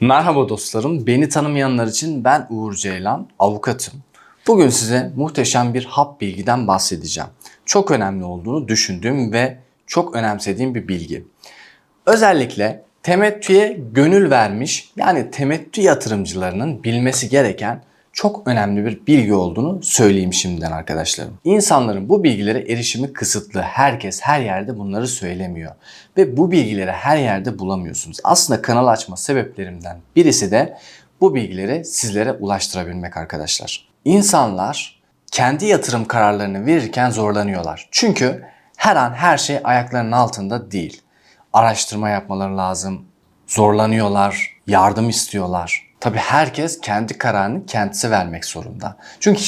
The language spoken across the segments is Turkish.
Merhaba dostlarım, beni tanımayanlar için ben Uğur Ceylan, avukatım. Bugün size muhteşem bir hap bilgiden bahsedeceğim. Çok önemli olduğunu düşündüğüm ve çok önemsediğim bir bilgi. Özellikle temettüye gönül vermiş yani temettü yatırımcılarının bilmesi gereken çok önemli bir bilgi olduğunu söyleyeyim şimdiden arkadaşlarım. İnsanların bu bilgilere erişimi kısıtlı. Herkes her yerde bunları söylemiyor. Ve bu bilgileri her yerde bulamıyorsunuz. Aslında kanal açma sebeplerimden birisi de bu bilgileri sizlere ulaştırabilmek arkadaşlar. İnsanlar kendi yatırım kararlarını verirken zorlanıyorlar. Çünkü her an her şey ayaklarının altında değil. Araştırma yapmaları lazım. Zorlanıyorlar, yardım istiyorlar. Tabii herkes kendi kararını kendisi vermek zorunda. Çünkü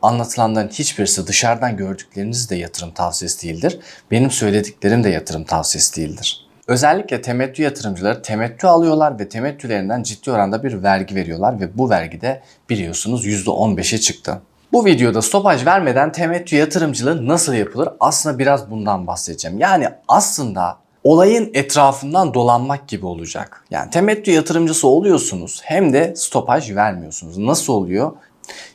anlatılanların hiçbirisi dışarıdan gördükleriniz de yatırım tavsiyesi değildir. Benim söylediklerim de yatırım tavsiyesi değildir. Özellikle temettü yatırımcıları temettü alıyorlar ve temettülerinden ciddi oranda bir vergi veriyorlar ve bu vergi de biliyorsunuz %15'e çıktı. Bu videoda stopaj vermeden temettü yatırımcılığı nasıl yapılır? Aslında biraz bundan bahsedeceğim. Yani aslında olayın etrafından dolanmak gibi olacak. Yani temettü yatırımcısı oluyorsunuz hem de stopaj vermiyorsunuz. Nasıl oluyor?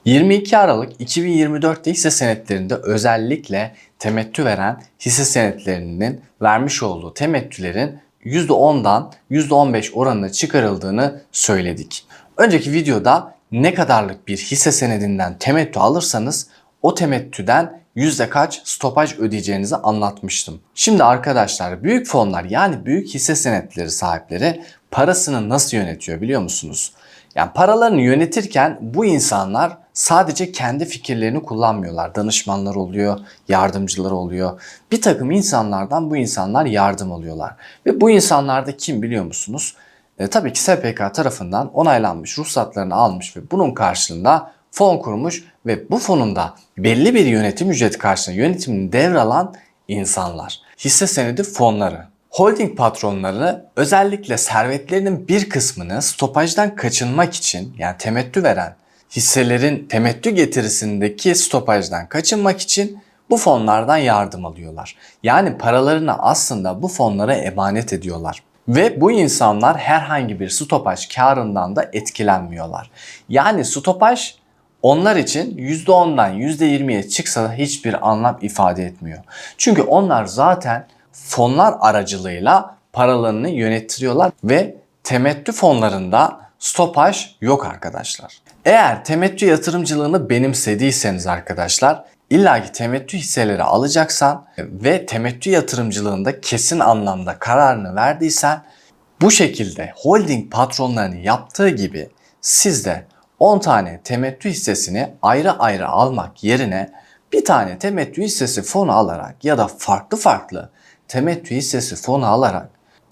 22 Aralık 2024'te hisse senetlerinde özellikle temettü veren hisse senetlerinin vermiş olduğu temettülerin %10'dan %15 oranına çıkarıldığını söyledik. Önceki videoda ne kadarlık bir hisse senedinden temettü alırsanız o temettüden yüzde kaç stopaj ödeyeceğinizi anlatmıştım. Şimdi arkadaşlar büyük fonlar yani büyük hisse senetleri sahipleri parasını nasıl yönetiyor biliyor musunuz? Yani paralarını yönetirken bu insanlar sadece kendi fikirlerini kullanmıyorlar. Danışmanlar oluyor, yardımcılar oluyor. Bir takım insanlardan bu insanlar yardım alıyorlar. Ve bu insanlar da kim biliyor musunuz? Tabii ki SPK tarafından onaylanmış, ruhsatlarını almış ve bunun karşılığında fon kurmuş ve bu fonun da belli bir yönetim ücreti karşılığında yönetimini devralan insanlar. Hisse senedi fonları. Holding patronları özellikle servetlerinin bir kısmını stopajdan kaçınmak için yani temettü veren hisselerin temettü getirisindeki stopajdan kaçınmak için bu fonlardan yardım alıyorlar. Yani paralarını aslında bu fonlara emanet ediyorlar. Ve bu insanlar herhangi bir stopaj karından da etkilenmiyorlar. Yani stopaj onlar için %10'dan %20'ye çıksa da hiçbir anlam ifade etmiyor. Çünkü onlar zaten fonlar aracılığıyla paralarını yönettiriyorlar ve temettü fonlarında stopaj yok arkadaşlar. Eğer temettü yatırımcılığını benimsediyseniz arkadaşlar illaki temettü hisseleri alacaksan ve temettü yatırımcılığında kesin anlamda kararını verdiysen bu şekilde holding patronlarının yaptığı gibi siz de 10 tane temettü hissesini ayrı ayrı almak yerine bir tane temettü hissesi fonu alarak ya da farklı temettü hissesi fonu alarak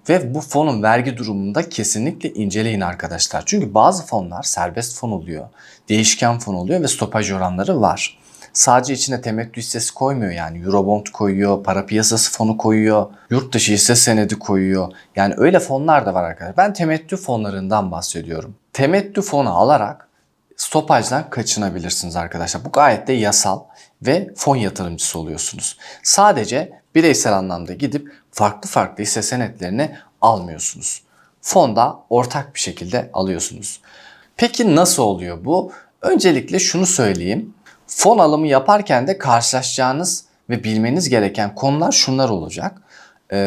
ve bu fonun vergi durumunu da kesinlikle inceleyin arkadaşlar. Çünkü bazı fonlar serbest fon oluyor, değişken fon oluyor ve stopaj oranları var. Sadece içine temettü hissesi koymuyor yani Eurobond koyuyor, para piyasası fonu koyuyor, yurt dışı hisse senedi koyuyor. Yani öyle fonlar da var arkadaşlar. Ben temettü fonlarından bahsediyorum. Temettü fonu alarak stopajdan kaçınabilirsiniz arkadaşlar. Bu gayet de yasal ve fon yatırımcısı oluyorsunuz. Sadece bireysel anlamda gidip farklı hisse senetlerini almıyorsunuz. Fonda ortak bir şekilde alıyorsunuz. Peki nasıl oluyor bu? Öncelikle şunu söyleyeyim. Fon alımı yaparken de karşılaşacağınız ve bilmeniz gereken konular şunlar olacak.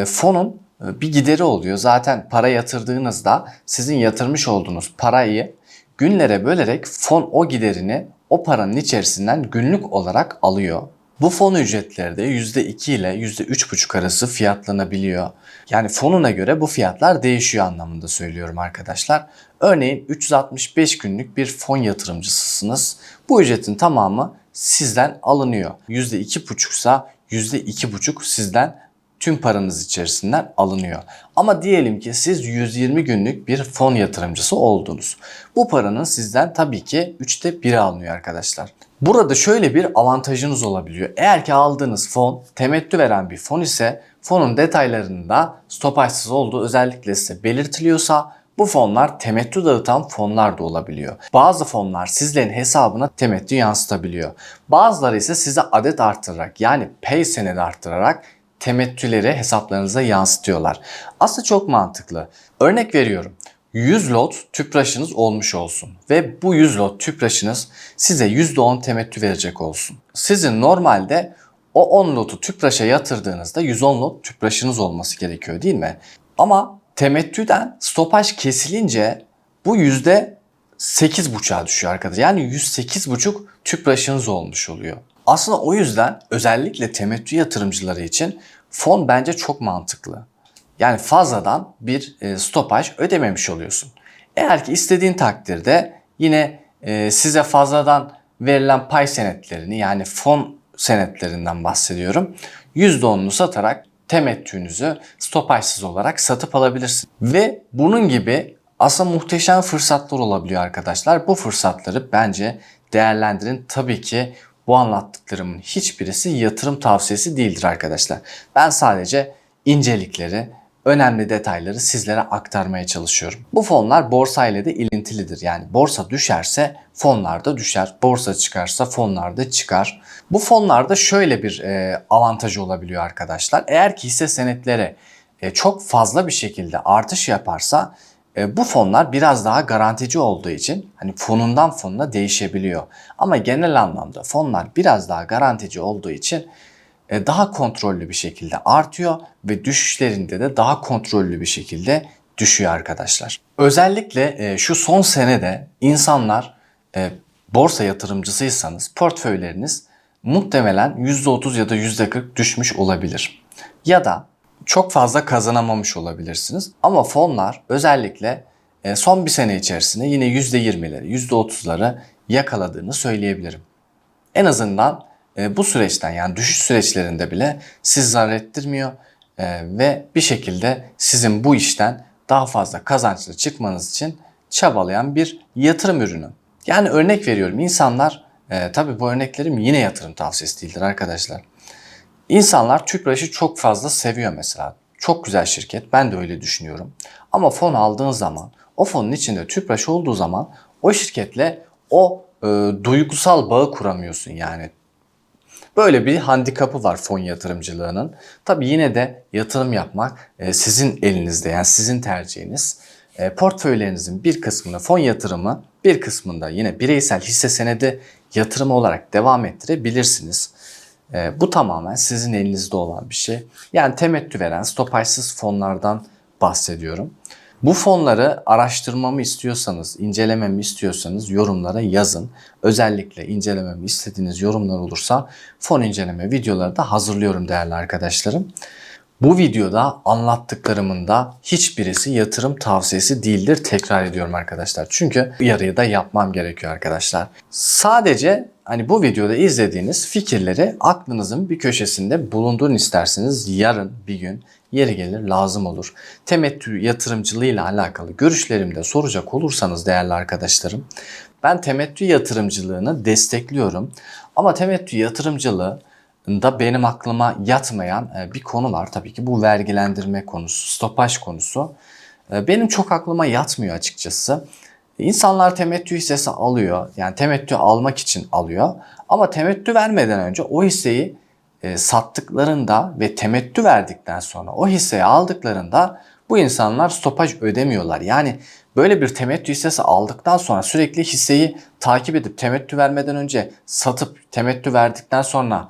Fonun bir gideri oluyor. Zaten para yatırdığınızda sizin yatırmış olduğunuz parayı günlere bölerek fon o giderini o paranın içerisinden günlük olarak alıyor. Bu fon ücretleri de %2 ile %3,5 arası fiyatlanabiliyor. Yani fonuna göre bu fiyatlar değişiyor anlamında söylüyorum arkadaşlar. Örneğin 365 günlük bir fon yatırımcısısınız. Bu ücretin tamamı sizden alınıyor. %2,5 ise %2,5 sizden tüm paranız içerisinden alınıyor. Ama diyelim ki siz 120 günlük bir fon yatırımcısı oldunuz. Bu paranın sizden tabii ki 1/3 alınıyor arkadaşlar. Burada şöyle bir avantajınız olabiliyor. Eğer ki aldığınız fon temettü veren bir fon ise fonun detaylarında stopajsız olduğu özellikle size belirtiliyorsa bu fonlar temettü dağıtan fonlar da olabiliyor. Bazı fonlar sizlerin hesabına temettü yansıtabiliyor. Bazıları ise size adet arttırarak yani pay senedi arttırarak temettüleri hesaplarınıza yansıtıyorlar. Aslında çok mantıklı. Örnek veriyorum. 100 lot tüpraşınız olmuş olsun ve bu 100 lot tüpraşınız size %10 temettü verecek olsun. Sizin normalde o 10 lotu tüpraşa yatırdığınızda 110 lot tüpraşınız olması gerekiyor değil mi? Ama temettüden stopaj kesilince bu %8,5'a düşüyor arkadaşlar. Yani 108,5 tüpraşınız olmuş oluyor. Aslında o yüzden özellikle temettü yatırımcıları için fon bence çok mantıklı. Yani fazladan bir stopaj ödememiş oluyorsun. Eğer ki istediğin takdirde yine size fazladan verilen pay senetlerini, yani fon senetlerinden bahsediyorum, %10'unu satarak temettünüzü stopajsız olarak satıp alabilirsin. Ve bunun gibi aslında muhteşem fırsatlar olabiliyor arkadaşlar. Bu fırsatları bence değerlendirin. Tabii ki bu anlattıklarımın hiçbirisi yatırım tavsiyesi değildir arkadaşlar. Ben sadece incelikleri, önemli detayları sizlere aktarmaya çalışıyorum. Bu fonlar borsa ile de ilintilidir. Yani borsa düşerse fonlar da düşer. Borsa çıkarsa fonlar da çıkar. Bu fonlarda şöyle bir avantajı olabiliyor arkadaşlar. Eğer ki hisse senetleri çok fazla bir şekilde artış yaparsa bu fonlar biraz daha garantici olduğu için hani fonundan fonuna değişebiliyor. Ama genel anlamda fonlar biraz daha garantici olduğu için daha kontrollü bir şekilde artıyor ve düşüşlerinde de daha kontrollü bir şekilde düşüyor arkadaşlar. Özellikle şu son senede insanlar borsa yatırımcısıysanız portföyleriniz muhtemelen %30 ya da %40 düşmüş olabilir. Ya da çok fazla kazanamamış olabilirsiniz. Ama fonlar özellikle son bir sene içerisinde yine %20'leri, %30'ları yakaladığını söyleyebilirim. En azından bu süreçten, yani düşüş süreçlerinde bile siz zarar ettirmiyor ve bir şekilde sizin bu işten daha fazla kazançlı çıkmanız için çabalayan bir yatırım ürünü. Yani örnek veriyorum, insanlar tabii bu örneklerim yine yatırım tavsiyesi değildir arkadaşlar. İnsanlar Tüpraş'ı çok fazla seviyor mesela. Çok güzel şirket, ben de öyle düşünüyorum. Ama fon aldığın zaman, o fonun içinde Tüpraş olduğu zaman o şirketle o duygusal bağı kuramıyorsun yani. Böyle bir handikapı var fon yatırımcılığının. Tabii yine de yatırım yapmak sizin elinizde, yani sizin tercihiniz. Portföylerinizin bir kısmını fon yatırımı, bir kısmında yine bireysel hisse senedi yatırımı olarak devam ettirebilirsiniz. Bu tamamen sizin elinizde olan bir şey. Yani temettü veren stopajsız fonlardan bahsediyorum. Bu fonları araştırmamı istiyorsanız, incelememi istiyorsanız yorumlara yazın. Özellikle incelememi istediğiniz yorumlar olursa fon inceleme videoları da hazırlıyorum değerli arkadaşlarım. Bu videoda anlattıklarımın da hiçbirisi yatırım tavsiyesi değildir. Tekrar ediyorum arkadaşlar. Çünkü uyarıyı da yapmam gerekiyor arkadaşlar. Sadece hani bu videoda izlediğiniz fikirleri aklınızın bir köşesinde bulundurun isterseniz. Yarın bir gün yeri gelir lazım olur. Temettü yatırımcılığıyla alakalı görüşlerimi de soracak olursanız değerli arkadaşlarım, ben temettü yatırımcılığını destekliyorum. Ama temettü yatırımcılığı da benim aklıma yatmayan bir konu var. Tabii ki bu vergilendirme konusu, stopaj konusu. Benim çok aklıma yatmıyor açıkçası. İnsanlar temettü hissesi alıyor. Yani temettü almak için alıyor. Ama temettü vermeden önce o hisseyi sattıklarında ve temettü verdikten sonra o hisseyi aldıklarında bu insanlar stopaj ödemiyorlar. Yani böyle bir temettü hissesi aldıktan sonra sürekli hisseyi takip edip temettü vermeden önce satıp temettü verdikten sonra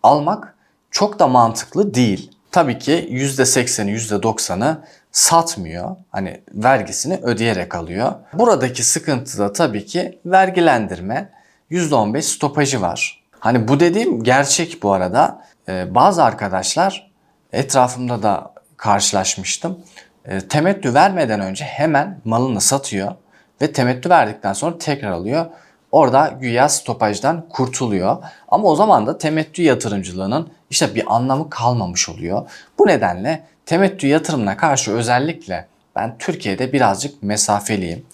almak çok da mantıklı değil. Tabii ki %80'i %90'ı satmıyor. Hani vergisini ödeyerek alıyor. Buradaki sıkıntı da tabii ki vergilendirme, %15 stopajı var. Hani bu dediğim gerçek bu arada. Bazı arkadaşlar, etrafımda da karşılaşmıştım. Temettü vermeden önce hemen malını satıyor ve temettü verdikten sonra tekrar alıyor. Orada güya stopajdan kurtuluyor. Ama o zaman da temettü yatırımcılığının işte bir anlamı kalmamış oluyor. Bu nedenle temettü yatırımına karşı özellikle ben Türkiye'de birazcık mesafeliyim.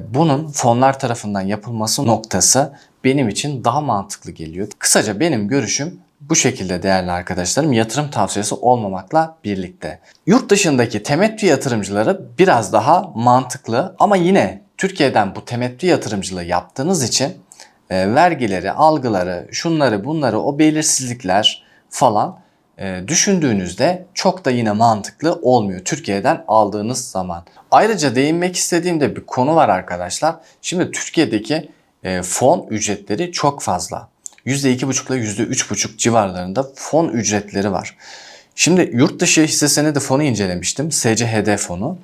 Bunun fonlar tarafından yapılması noktası benim için daha mantıklı geliyor. Kısaca benim görüşüm bu şekilde değerli arkadaşlarım, yatırım tavsiyesi olmamakla birlikte. Yurt dışındaki temettü yatırımcıları biraz daha mantıklı ama yine Türkiye'den bu temettü yatırımcılığı yaptığınız için vergileri, algıları, şunları bunları, o belirsizlikler falan düşündüğünüzde çok da yine mantıklı olmuyor Türkiye'den aldığınız zaman. Ayrıca değinmek istediğim de bir konu var arkadaşlar. Şimdi Türkiye'deki fon ücretleri çok fazla. %2,5 ile %3,5 civarlarında fon ücretleri var. Şimdi yurt dışı hisse senedi fonu incelemiştim. SCHD fonu.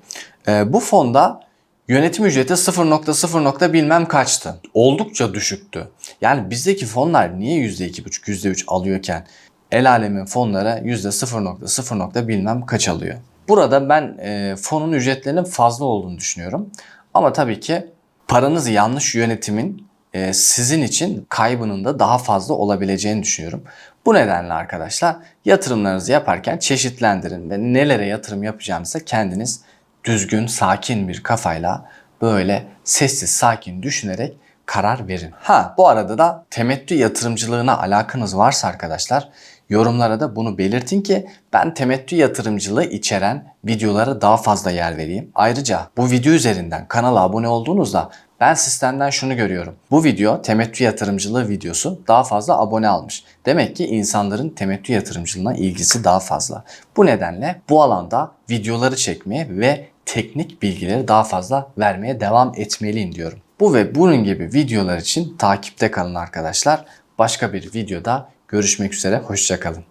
Bu fonda yönetim ücreti 0,0 bilmem kaçtı. Oldukça düşüktü. Yani bizdeki fonlar niye %2,5, %3 alıyorken el alemin fonlara %0,0 bilmem kaç alıyor. Burada ben fonun ücretlerinin fazla olduğunu düşünüyorum. Ama tabii ki paranızı yanlış yönetimin sizin için kaybının da daha fazla olabileceğini düşünüyorum. Bu nedenle arkadaşlar yatırımlarınızı yaparken çeşitlendirin ve nelere yatırım yapacağınızı kendiniz düzgün, sakin bir kafayla böyle sessiz, sakin düşünerek karar verin. Bu arada da temettü yatırımcılığına alakanız varsa arkadaşlar yorumlara da bunu belirtin ki ben temettü yatırımcılığı içeren videolara daha fazla yer vereyim. Ayrıca bu video üzerinden kanala abone olduğunuzda ben sistemden şunu görüyorum. Bu video temettü yatırımcılığı videosu daha fazla abone almış. Demek ki insanların temettü yatırımcılığına ilgisi daha fazla. Bu nedenle bu alanda videoları çekmeye ve teknik bilgileri daha fazla vermeye devam etmeliyim diyorum. Bu ve bunun gibi videolar için takipte kalın arkadaşlar. Başka bir videoda görüşmek üzere. Hoşça kalın.